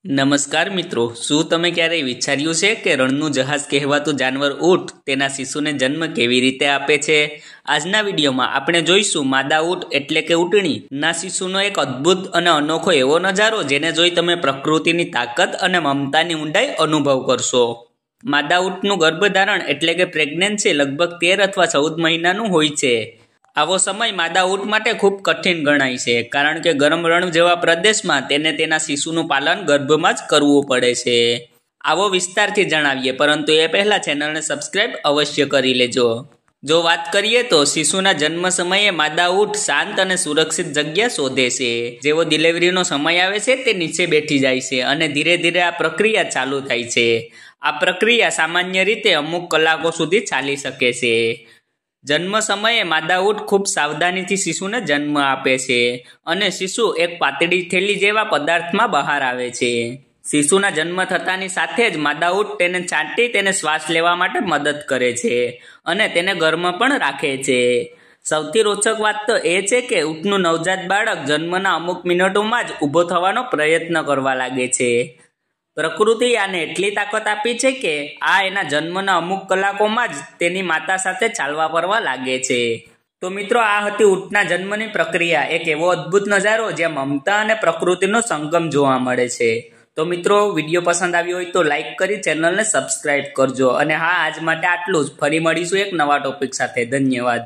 નમસ્કાર મિત્રો, શું તમે ક્યારેય વિચાર્યું છે કે રણનું જહાજ કહેવાતું જાનવર ઊંટ તેના શિશુને જન્મ કેવી રીતે આપે છે? આજના વિડીયોમાં આપણે જોઈશું માદા ઊંટ એટલે કે ઊંટણી ના શિશુનો એક અદ્ભુત અને અનોખો એવો નજારો જેને જોઈ તમે પ્રકૃતિની તાકાત અને મમતાની ઊંડાઈ અનુભવ કરશો। માદા ઊંટનું ગર્ભધારણ એટલે કે પ્રેગ્નન્સી લગભગ 13 અથવા 14 મહિનાનું હોય છે। આવો સમય માદા ઊંટ માટે ખૂબ કઠિન ગણાય છે, કારણ કે ગરમ રણ જેવા પ્રદેશમાં તેને તેના શિશુનું પાલન ગર્ભમાં જ કરવું પડે છે। આવો વિસ્તારથી જણાવીએ, પરંતુ એ પહેલા ચેનલને સબસ્ક્રાઇબ અવશ્ય કરી લેજો। જો વાત કરીએ તો શિશુના જન્મ સમયે માદા ઊંટ શાંત અને સુરક્ષિત જગ્યા શોધે છે। જેવો ડિલિવરીનો સમય આવે છે તે નીચે બેઠી જાય છે અને ધીરે ધીરે આ પ્રક્રિયા ચાલુ થાય છે। આ પ્રક્રિયા સામાન્ય રીતે અમુક કલાકો સુધી ચાલી શકે છે। જન્મ સમયે માદા ઊંટ ખૂબ સાવધાનીથી શિશુને જન્મ આપે છે અને શિશુ એક પાતળી થેલી જેવા પદાર્થમાં બહાર આવે છે। શિશુના જન્મ થતાની સાથે જ માદા ઊંટ તેને ચાટી તેને શ્વાસ લેવા માટે મદદ કરે છે અને તેને ગરમ પણ રાખે છે। સૌથી રોચક વાત તો એ છે કે ઊંટનું નવજાત બાળક જન્મના અમુક મિનિટોમાં જ ઊભો થવાનો પ્રયત્ન કરવા લાગે છે। પ્રકૃતિ આને એટલી તાકાત આપી છે કે આ એના જન્મના અમુક કલાકોમાં જ તેની માતા સાથે ચાલવા ફરવા લાગે છે। તો મિત્રો, આ હતી ઊંટના જન્મની પ્રક્રિયા, એક એવો અદ્ભુત નજારો જ્યાં મમતા અને પ્રકૃતિનો સંગમ જોવા મળે છે। તો મિત્રો, વિડીયો પસંદ આવ્યો હોય તો લાઈક કરી ચેનલને સબસ્ક્રાઇબ કરજો અને હા, આજ માટે આટલું જ। ફરી મળીશું એક નવા ટોપિક સાથે। ધન્યવાદ।